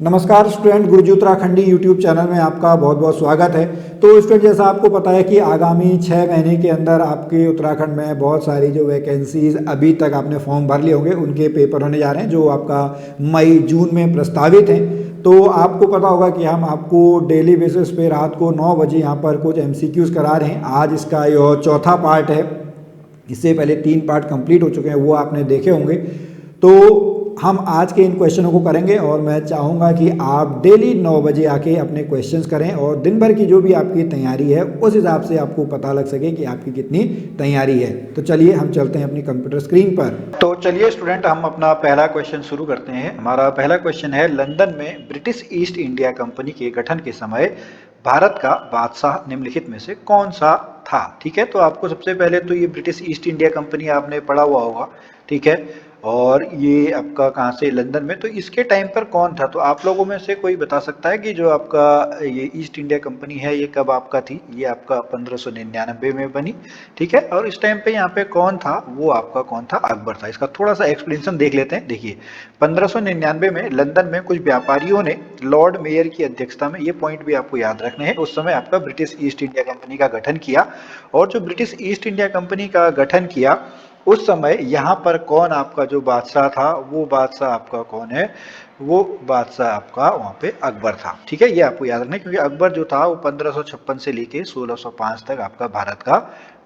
नमस्कार स्टूडेंट, गुरुजी Uttarakhandi YouTube channel में आपका बहुत बहुत स्वागत है। तो स्टूडेंट, जैसा आपको पता है कि आगामी 6 महीने के अंदर आपके उत्तराखंड में बहुत सारी जो वैकेंसीज अभी तक आपने फॉर्म भर लिए होंगे उनके पेपर होने जा रहे हैं जो आपका मई जून में प्रस्तावित हैं। तो आपको पता होगा कि हम आपको डेली बेसिस पे रात को 9 बजे यहाँ पर कुछ MCQs करा रहे हैं। आज इसका यह चौथा पार्ट है। इससे पहले 3 पार्ट कंप्लीट हो चुके हैं, वो आपने देखे होंगे। तो हम आज के इन क्वेश्चनों को करेंगे और मैं चाहूँगा कि आप डेली 9 बजे आके अपने क्वेश्चंस करें और दिन भर की जो भी आपकी तैयारी है उस हिसाब से आपको पता लग सके कि आपकी कितनी तैयारी है। तो चलिए हम चलते हैं अपनी कंप्यूटर स्क्रीन पर। तो चलिए स्टूडेंट, हम अपना पहला क्वेश्चन शुरू करते हैं। हमारा पहला क्वेश्चन है, लंदन में ब्रिटिश ईस्ट इंडिया कंपनी के गठन के समय भारत का बादशाह निम्नलिखित में से कौन सा था। ठीक है, तो आपको सबसे पहले तो ये ब्रिटिश ईस्ट इंडिया कंपनी आपने पढ़ा हुआ होगा। ठीक है, और ये आपका कहाँ से, लंदन में। तो इसके टाइम पर कौन था, तो आप लोगों में से कोई बता सकता है कि जो आपका ये ईस्ट इंडिया कंपनी है ये कब आपका थी। ये आपका 1599 में बनी। ठीक है, और इस टाइम पे यहाँ पे कौन था, वो आपका कौन था, अकबर था। इसका थोड़ा सा एक्सप्लेनेशन देख लेते हैं। देखिए, 1599 में लंदन में कुछ व्यापारियों ने लॉर्ड मेयर की अध्यक्षता में, ये पॉइंट भी आपको याद रखने हैं, उस समय आपका ब्रिटिश ईस्ट इंडिया कंपनी का गठन किया। और जो ब्रिटिश ईस्ट इंडिया कंपनी का गठन किया उस समय यहाँ पर कौन आपका जो बादशाह था, वो बादशाह आपका कौन है, वो बादशाह आपका वहाँ पे अकबर था। ठीक है, ये आपको याद रखना है, क्योंकि अकबर जो था वो 1556 से लेके 1605 तक आपका भारत का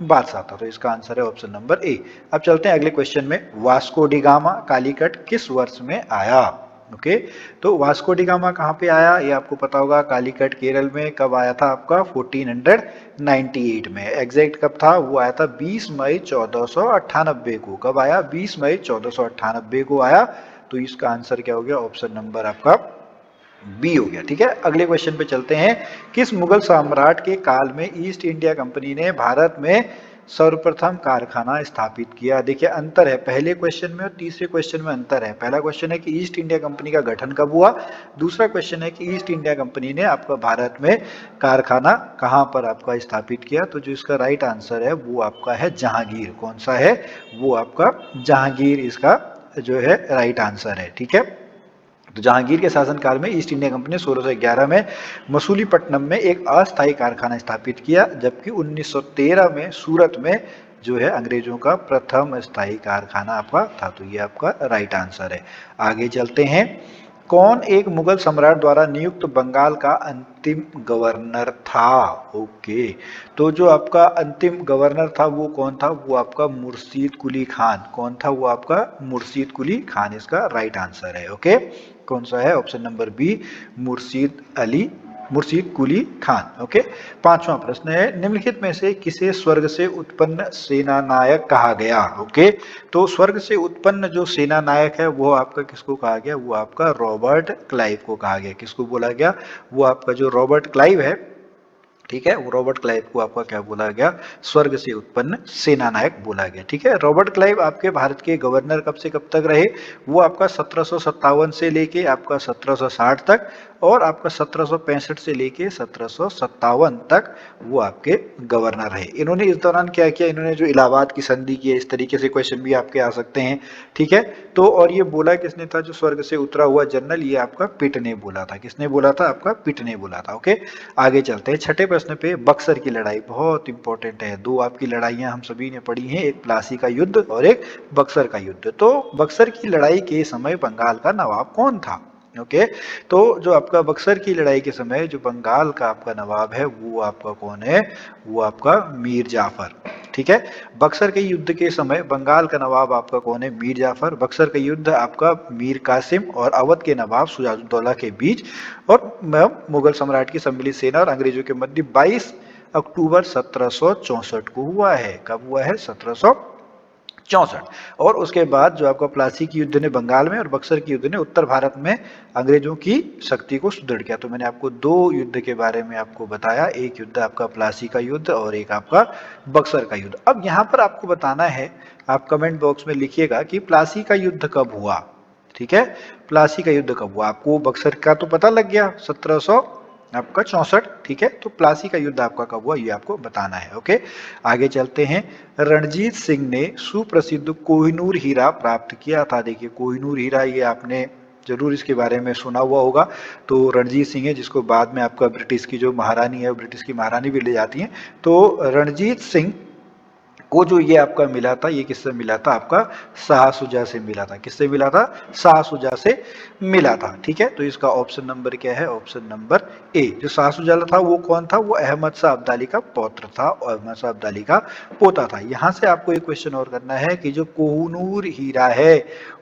बादशाह था। तो इसका आंसर है ऑप्शन नंबर ए। अब चलते हैं अगले क्वेश्चन में। वास्को डी गामा कालीकट किस वर्ष में आया। ओके, तो वास्को डी गामा कहाँ पे आया, ये आपको पता होगा, कालीकट केरल में। कब आया था आपका, 1498 में। एग्जैक्ट कब था, वो आया था 20 मई 1498 को। कब आया, 20 मई 1498 को आया। तो इसका आंसर क्या हो गया, ऑप्शन नंबर आपका बी हो गया। ठीक है, अगले क्वेश्चन पे चलते हैं। किस मुगल सम्राट के काल में ईस्ट इंडिया कंपनी ने भारत में सर्वप्रथम कारखाना स्थापित किया। देखिए, अंतर है पहले क्वेश्चन में और तीसरे क्वेश्चन में, अंतर है। पहला क्वेश्चन है कि ईस्ट इंडिया कंपनी का गठन कब हुआ, दूसरा क्वेश्चन है कि ईस्ट इंडिया कंपनी ने आपका भारत में कारखाना कहाँ पर आपका स्थापित किया। तो जो इसका राइट आंसर है वो आपका है जहांगीर। कौन सा है, वो आपका जहांगीर इसका जो है राइट आंसर है। ठीक है, तो जहांगीर के शासनकाल में ईस्ट इंडिया कंपनी ने 1611 में मसूलीपट्टनम में एक अस्थायी कारखाना स्थापित किया, जबकि 1913 में सूरत में जो है अंग्रेजों का प्रथम स्थायी कारखाना आपका था। तो ये आपका राइट आंसर है। आगे चलते हैं। कौन एक मुगल सम्राट द्वारा नियुक्त बंगाल का अंतिम गवर्नर था। ओके, तो जो आपका अंतिम गवर्नर था वो कौन था, वो आपका मुर्शीद कुली खान। कौन था, वो आपका मुर्शीद कुली खान इसका राइट आंसर है। ओके, कौन सा है, option number B, Murshid Quli Khan. Okay, पांचवा प्रश्न है, निम्नलिखित में से किसे स्वर्ग से उत्पन्न सेनानायक कहा गया। ओके, तो स्वर्ग से उत्पन्न जो सेनानायक है वो आपका किसको कहा गया, वो आपका रॉबर्ट क्लाइव को कहा गया। किसको बोला गया, वो आपका जो रॉबर्ट क्लाइव है। ठीक है, वो रॉबर्ट क्लाइव को आपका क्या बोला गया, स्वर्ग से उत्पन्न सेनानायक बोला गया। ठीक है, रॉबर्ट क्लाइव आपके भारत के गवर्नर कब से कब तक रहे, वो आपका 1757 से लेके आपका 1760 तक, और आपका 1765 से लेके 1757 तक वो आपके गवर्नर रहे। इन्होंने इस दौरान क्या किया, इन्होंने जो इलाहाबाद की संधि की है, इस तरीके से क्वेश्चन भी आपके आ सकते हैं। ठीक है, तो और ये बोला किसने था, जो स्वर्ग से उतरा हुआ जनरल, ये आपका पिट ने बोला था। किसने बोला था, आपका पिट ने बोला था। ओके, आगे चलते हैं। छठे प्रश्न पे, बक्सर की लड़ाई बहुत इंपॉर्टेंट है। दो आपकी लड़ाइयां हम सभी ने पढ़ी हैं, एक प्लासी का युद्ध और एक बक्सर का युद्ध। तो बक्सर की लड़ाई के समय बंगाल का नवाब कौन था। ओके, तो जो आपका बक्सर की लड़ाई के समय जो बंगाल का आपका नवाब है वो आपका कौन है, वो आपका मीर जाफर। ठीक है, बक्सर के युद्ध के समय बंगाल का नवाब आपका कौन है, मीर जाफर। बक्सर का युद्ध आपका मीर कासिम और अवध के नवाब सुजाउद्दौला के बीच और मुगल सम्राट की सम्मिलित सेना और अंग्रेजों के मध्य 22 अक्टूबर 1764 को हुआ है। कब हुआ है, 1764। और उसके बाद जो आपका प्लासी की युद्ध ने बंगाल में और बक्सर की युद्ध ने उत्तर भारत में अंग्रेजों की शक्ति को सुदृढ़ किया। तो मैंने आपको दो युद्ध के बारे में आपको बताया, एक युद्ध आपका प्लासी का युद्ध और एक आपका बक्सर का युद्ध। अब यहाँ पर आपको बताना है, आप कमेंट बॉक्स में लिखिएगा कि प्लासी का युद्ध कब हुआ। ठीक है, प्लासी का युद्ध कब हुआ, आपको बक्सर का तो पता लग गया 1764। ठीक है, तो प्लासी का युद्ध आपका कब हुआ ये आपको बताना है। ओके, आगे चलते हैं। रणजीत सिंह ने सुप्रसिद्ध कोहिनूर हीरा प्राप्त किया था। देखिए, कोहिनूर हीरा ये आपने जरूर इसके बारे में सुना हुआ होगा। तो रणजीत सिंह है, जिसको बाद में आपका ब्रिटिश की जो महारानी है, ब्रिटिश की महारानी भी ले जाती हैं। तो रणजीत सिंह को जो ये आपका मिला था, ये किससे मिला था? आपका शाह शुजा से मिला था। किससे मिला था? शाह शुजा से मिला था। ठीक है, तो इसका ऑप्शन नंबर क्या है? Option number A. जो शाह शुजा था वो कौन था? वो अहमद शाह अब्दाली का पौत्र था और अहमद शाह अब्दाली का पोता था। यहां से आपको एक क्वेश्चन और करना है कि जो कोहिनूर हीरा है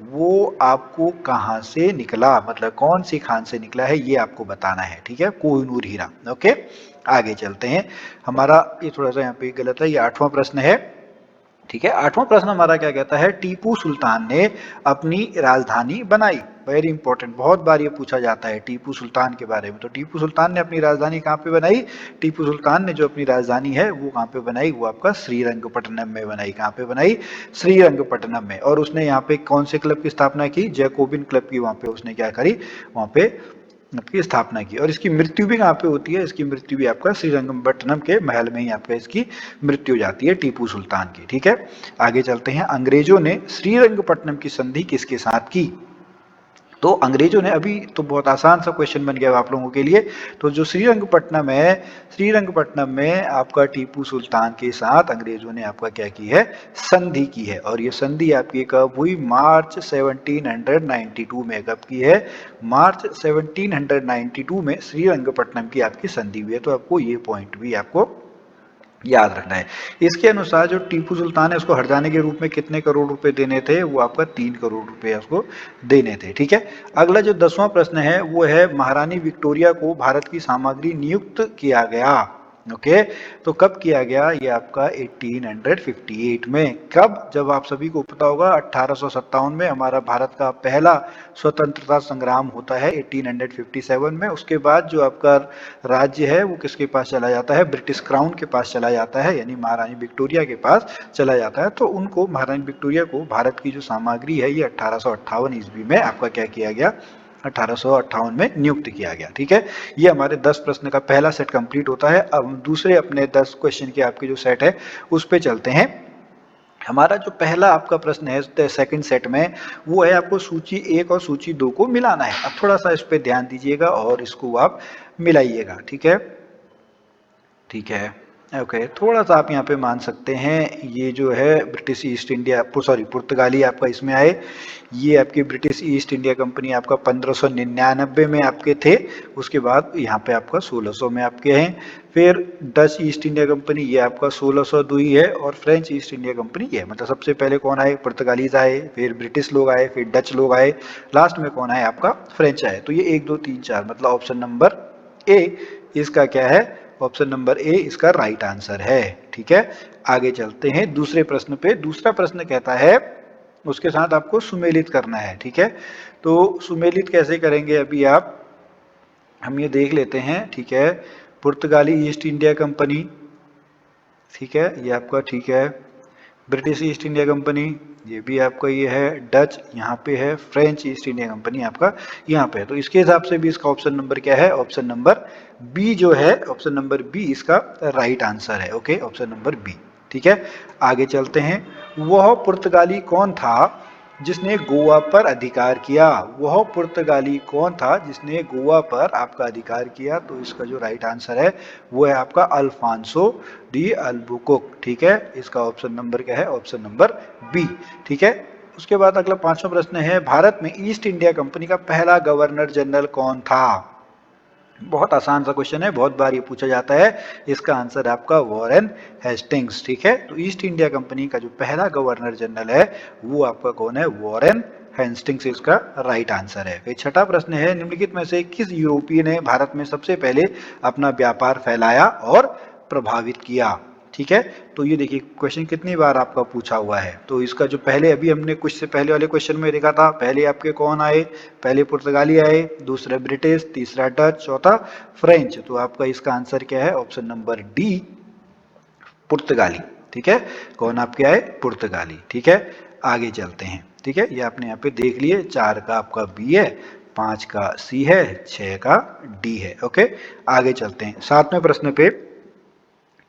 वो आपको कहां से निकला, मतलब कौन सी खान से निकला है, ये आपको बताना है। ठीक है, कोहिनूर हीरा। ओके, आगे चलते हैं। हमारा ये थोड़ा सा यहाँ पे गलत है, ये 8वां प्रश्न है। ठीक है, 8वां प्रश्न हमारा क्या कहता है? टीपू सुल्तान ने अपनी राजधानी बनाई। वेरी इंपॉर्टेंट, बहुत बार ये पूछा जाता है टीपू सुल्तान के बारे में। तो टीपू सुल्तान ने अपनी राजधानी कहाँ पे बनाई? टीपू सुल्तान ने जो अपनी राजधानी है वो कहाँ पे बनाई? वो आपका श्रीरंगपट्टनम में बनाई। कहाँ पे बनाई? श्रीरंगपट्टनम में। और उसने यहाँ पे कौन से क्लब की स्थापना की? जैकोबिन क्लब की वहां पे उसने क्या करी? वहां पे की स्थापना की। और इसकी मृत्यु भी कहाँ पे होती है? इसकी मृत्यु भी आपका श्रीरंगपट्टनम के महल में ही आपका इसकी मृत्यु हो जाती है टीपू सुल्तान की। ठीक है, आगे चलते हैं। अंग्रेजों ने श्रीरंगपट्टनम की संधि किसके साथ की? तो अंग्रेजों ने, अभी तो बहुत आसान सा क्वेश्चन बन गया आप लोगों के लिए। तो जो श्रीरंगपट्टनम है, श्रीरंगपट्टनम में आपका टीपू सुल्तान के साथ अंग्रेजों ने आपका क्या की है? संधि की है। और ये संधि आपकी कब हुई? मार्च 1792 में। कब की है? मार्च 1792 में श्रीरंगपट्टनम की आपकी संधि हुई है। तो आपको ये पॉइंट भी आपको याद रखना है। इसके अनुसार जो टीपू सुल्तान है उसको हरजाने के रूप में कितने करोड़ रुपए देने थे? वो आपका 3 करोड़ रुपए उसको देने थे। ठीक है, अगला जो 10वां प्रश्न है वो है महारानी विक्टोरिया को भारत की सामग्री नियुक्त किया गया। ओके, तो कब किया गया? ये आपका 1858 में। कब? जब आप सभी को पता होगा 1857 में हमारा भारत का पहला स्वतंत्रता संग्राम होता है 1857 में। उसके बाद जो आपका राज्य है वो किसके पास चला जाता है? ब्रिटिश क्राउन के पास चला जाता है, यानी महारानी विक्टोरिया के पास चला जाता है। तो उनको, महारानी विक्टोरिया को भारत की जो सामग्री है ये 1858 ईस्वी में आपका क्या किया गया? 1858 में नियुक्त किया गया। ठीक है, ये हमारे 10 प्रश्न का पहला सेट कंप्लीट होता है। अब दूसरे अपने 10 क्वेश्चन के आपके जो सेट है उस पे चलते हैं। हमारा जो पहला आपका प्रश्न है सेकंड सेट में, वो है आपको सूची 1 और सूची 2 को मिलाना है। अब थोड़ा सा इस पे ध्यान दीजिएगा और इसको आप मिलाइएगा। ठीक है, ठीक है, ओके, थोड़ा सा आप यहाँ पे मान सकते हैं। ये जो है ब्रिटिश ईस्ट इंडिया, सॉरी पुर्तगाली आपका इसमें आए। ये आपकी ब्रिटिश ईस्ट इंडिया कंपनी आपका 1599 में आपके थे। उसके बाद यहाँ पे आपका 1600 में आपके हैं। फिर डच ईस्ट इंडिया कंपनी, ये आपका 1602 ही है। और फ्रेंच ईस्ट इंडिया कंपनी ये, मतलब सबसे पहले कौन आए? पुर्तगालीज आए, फिर ब्रिटिश लोग आए, फिर डच लोग आए, लास्ट में कौन आए? आपका फ्रेंच आए। तो ये 1 2 3 4, मतलब ऑप्शन नंबर ए इसका क्या है? ऑप्शन नंबर ए इसका राइट आंसर है। ठीक है, आगे चलते हैं दूसरे प्रश्न पे। दूसरा प्रश्न कहता है उसके साथ आपको सुमेलित करना है। ठीक है, तो सुमेलित कैसे करेंगे अभी आप, हम ये देख लेते हैं। ठीक है, पुर्तगाली ईस्ट इंडिया कंपनी, ठीक है, ये आपका, ठीक है, ब्रिटिश ईस्ट इंडिया कंपनी, ये भी आपका ये है, डच यहाँ पे है, फ्रेंच ईस्ट इंडिया कंपनी आपका यहाँ पे है। तो इसके हिसाब से भी इसका ऑप्शन नंबर क्या है? ऑप्शन नंबर बी जो है, ऑप्शन नंबर बी इसका राइट आंसर है। Okay, option number B. ठीक है, आगे चलते हैं। वह पुर्तगाली कौन था जिसने गोवा पर अधिकार किया? वह पुर्तगाली कौन था जिसने गोवा पर आपका अधिकार किया? तो इसका जो राइट आंसर है वो है आपका अल्फांसो डी अल्बुकुर्क। ठीक है, इसका ऑप्शन नंबर क्या है? Option number B. ठीक है, उसके बाद अगला 5वां प्रश्न है, भारत में ईस्ट इंडिया कंपनी का पहला गवर्नर जनरल कौन था? बहुत आसान सा क्वेश्चन है, बहुत बार ये पूछा जाता है। इसका आंसर आपका वॉरेन हेस्टिंग्स। ठीक है, तो ईस्ट इंडिया कंपनी का जो पहला गवर्नर जनरल है वो आपका कौन है? वॉरेन हेस्टिंग्स इसका राइट आंसर है। फिर 6वां प्रश्न है, निम्नलिखित में से किस यूरोपीय ने भारत में सबसे पहले अपना व्यापार फैलाया और प्रभावित किया? ठीक है, तो ये देखिए क्वेश्चन कितनी बार आपका पूछा हुआ है। तो इसका जो पहले अभी हमने कुछ से पहले वाले क्वेश्चन में देखा था, पहले आपके कौन आए? पहले पुर्तगाली आए, दूसरा ब्रिटिश, तीसरा डच, चौथा फ्रेंच। तो आपका इसका आंसर क्या है? ऑप्शन नंबर डी पुर्तगाली। ठीक है, कौन आपके आए? पुर्तगाली। ठीक है, आगे चलते हैं। ठीक है, ये आपने यहाँ पे देख लिए, 4 का आपका बी है, 5 का सी है, 6 का डी है। ओके, आगे चलते हैं 7वें प्रश्न पे।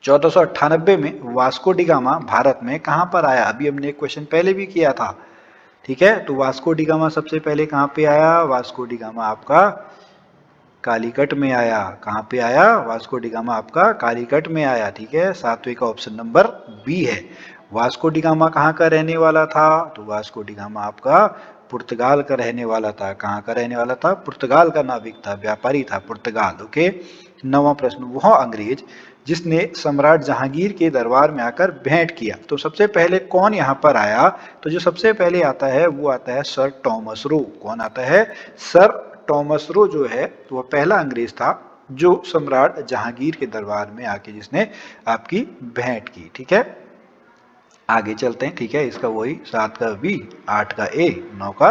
1498 में वास्को डी गामा भारत में कहां पर आया? अभी हमने एक क्वेश्चन पहले भी किया था। ठीक है। तो वास्को डी गामा सबसे पहले कहाँ पे आया? वास्को डी गामा आपका कालीकट में आया। कहाँ पे आया? वास्को डी गामा आपका कालीकट में आया। ठीक है, सातवें का ऑप्शन नंबर बी है। वास्को डी गामा कहाँ का रहने वाला था? तो वास्को डी गामा आपका पुर्तगाल का रहने वाला था। कहाँ का रहने वाला था? पुर्तगाल का नाविक था, व्यापारी था, पुर्तगाल। ओके। 9वां प्रश्न, वह अंग्रेज जिसने सम्राट जहांगीर के दरबार में आकर भेंट किया। तो सबसे पहले कौन यहाँ पर आया? तो जो सबसे पहले आता है वो आता है सर टॉमस रो। कौन आता है? सर टॉमस रो जो है तो वह पहला अंग्रेज था जो सम्राट जहांगीर के दरबार में आके जिसने आपकी भेंट की। ठीक है, आगे चलते हैं। ठीक है, इसका वही 7 का बी, 8 का ए, 9 का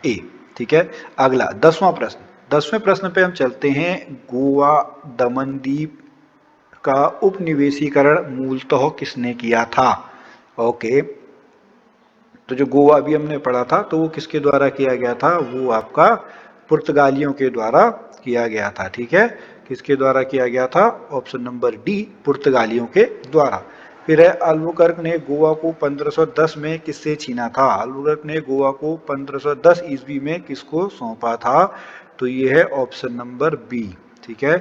ए। ठीक है, अगला 10वां प्रश्न। 10वें प्रश्न पे हम चलते हैं। गोवा दमन द्वीप का उपनिवेशीकरण मूलतः किसने किया था? ओके, तो जो गोवा अभी हमने पढ़ा था तो वो किसके द्वारा किया गया था? वो आपका पुर्तगालियों के द्वारा किया गया था। ठीक है, किसके द्वारा किया गया था? ऑप्शन नंबर डी, पुर्तगालियों के द्वारा। फिर है, अल्बुकर्क ने गोवा को 1510 में किससे छीना था? अल्बुकर्क ने गोवा को 1510 ईस्वी में किसको सौंपा था? तो ये है ऑप्शन नंबर बी। ठीक है,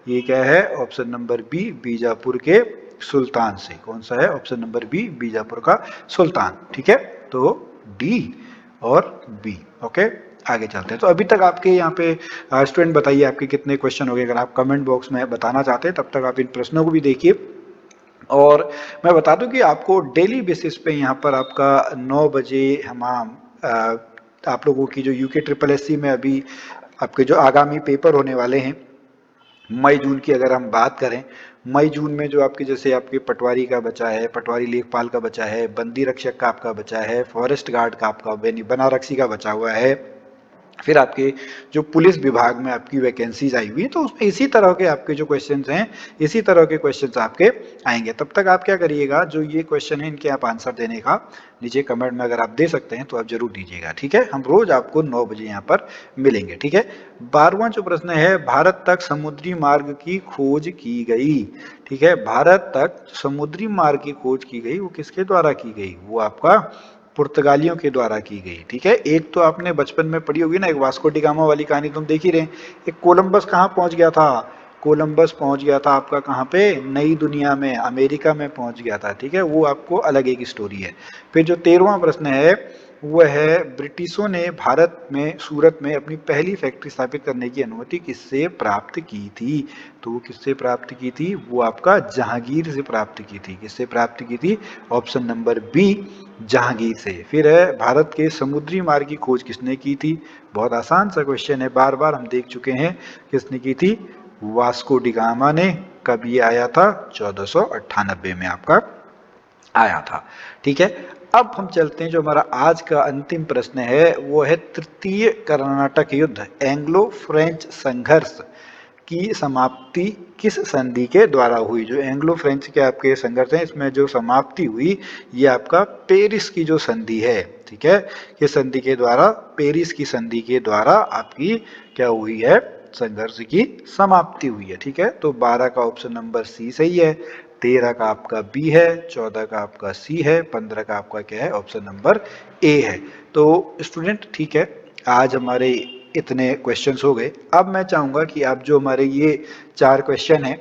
ये क्या है? ऑप्शन नंबर बी, बीजापुर के सुल्तान से। कौन सा है? ऑप्शन नंबर बी, बीजापुर का सुल्तान। ठीक है, तो डी और बी। ओके, आगे चलते हैं। तो अभी तक आपके यहाँ पे स्टूडेंट बताइए आपके कितने क्वेश्चन हो गए? अगर आप कमेंट बॉक्स में बताना चाहते हैं तब तक आप इन प्रश्नों को भी देखिए। और मैं बता दूं कि आपको डेली बेसिस पे यहाँ पर आपका 9 बजे हम आप लोगों की जो यूके ट्रिपल एससी में अभी आपके जो आगामी पेपर होने वाले हैं मई जून की अगर हम बात करें, मई जून में जो आपके जैसे आपके पटवारी का बचा है, पटवारी लेखपाल का बचा है, बंदी रक्षक का आपका बचा है, फॉरेस्ट गार्ड का आपका बनारक्षी का बचा हुआ है, फिर आपके जो पुलिस विभाग में आपकी वैकेंसीज आई हुई है, तो उसमें इसी तरह के आपके जो क्वेश्चंस हैं, इसी तरह के क्वेश्चंस आपके आएंगे। तब तक आप क्या करिएगा, जो ये क्वेश्चन है इनके आप आंसर देने का नीचे कमेंट में अगर आप दे सकते हैं तो आप जरूर दीजिएगा। ठीक है, हम रोज आपको 9 बजे यहाँ पर मिलेंगे। ठीक है, 12वां जो प्रश्न है, भारत तक समुद्री मार्ग की खोज की गई। ठीक है, भारत तक समुद्री मार्ग की खोज की गई, वो किसके द्वारा की गई? वो आपका पुर्तगालियों के द्वारा की गई। ठीक है, एक तो आपने बचपन में पढ़ी होगी ना, एक वास्को डी गामा वाली कहानी तुम देख ही रहे। एक कोलंबस कहाँ पहुंच गया था? कोलंबस पहुंच गया था आपका कहाँ पे? नई दुनिया में, अमेरिका में पहुंच गया था। ठीक है, वो आपको अलग एक स्टोरी है। फिर जो 13वां प्रश्न है वो है, ब्रिटिशों ने भारत में सूरत में अपनी पहली फैक्ट्री स्थापित करने की अनुमति किससे प्राप्त की थी? तो वो किससे प्राप्त की थी? वो आपका जहांगीर से प्राप्त की थी। किससे प्राप्त की थी? ऑप्शन नंबर बी, जहांगीर से। फिर है, भारत के समुद्री मार्ग की खोज किसने की थी? बहुत आसान सा क्वेश्चन है, बार बार हम देख चुके हैं। किसने की थी? वास्को डी गामा ने। कब ये आया था? 1498 में आपका आया था। ठीक है, अब हम चलते हैं, जो हमारा आज का अंतिम प्रश्न है वो है, तृतीय कर्नाटक युद्ध, एंग्लो फ्रेंच संघर्ष की समाप्ति किस संधि के द्वारा हुई? जो एंग्लो फ्रेंच के आपके संघर्ष है, इसमें जो समाप्ति हुई ये आपका पेरिस की जो संधि है। ठीक है, किस संधि के द्वारा? पेरिस की संधि के द्वारा आपकी क्या हुई है? संघर्ष की समाप्ति हुई है। ठीक है, तो 12 का ऑप्शन नंबर सी सही है, 13 का आपका बी है, 14 का आपका सी है, 15 का आपका क्या है? ऑप्शन नंबर ए है। तो स्टूडेंट ठीक है, आज हमारे इतने क्वेश्चंस हो गए। अब मैं चाहूंगा कि आप जो हमारे ये 4 क्वेश्चन हैं,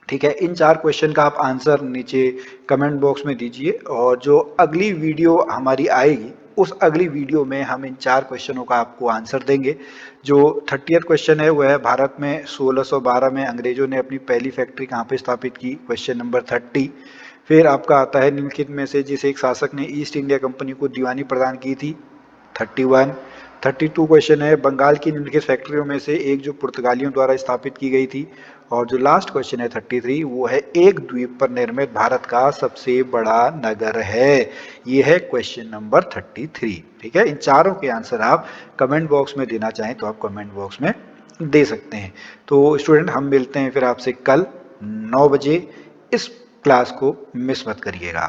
ठीक है, इन 4 क्वेश्चन का आप आंसर नीचे कमेंट बॉक्स में दीजिए, और जो अगली वीडियो हमारी आएगी उस अगली वीडियो में हम इन 4 क्वेश्चनों का आपको आंसर देंगे। जो 30th क्वेश्चन है वो है, भारत में 1612 में अंग्रेजों ने अपनी पहली फैक्ट्री कहाँ पे स्थापित की? Question number 30। फिर आपका आता है, निम्नलिखित में से जिस एक शासक ने ईस्ट इंडिया कंपनी को दीवानी प्रदान की थी? 31। 32 क्वेश्चन है, बंगाल की निम्नलिखित फैक्ट्रियों में से एक जो पुर्तगालियों द्वारा स्थापित की गई थी? और जो लास्ट क्वेश्चन है 33, वो है, एक द्वीप पर निर्मित भारत का सबसे बड़ा नगर है? ये है क्वेश्चन नंबर 33। ठीक है, इन चारों के आंसर आप कमेंट बॉक्स में देना चाहें तो आप कमेंट बॉक्स में दे सकते हैं। तो स्टूडेंट हम मिलते हैं फिर आपसे कल 9 बजे। इस क्लास को मिस मत करिएगा।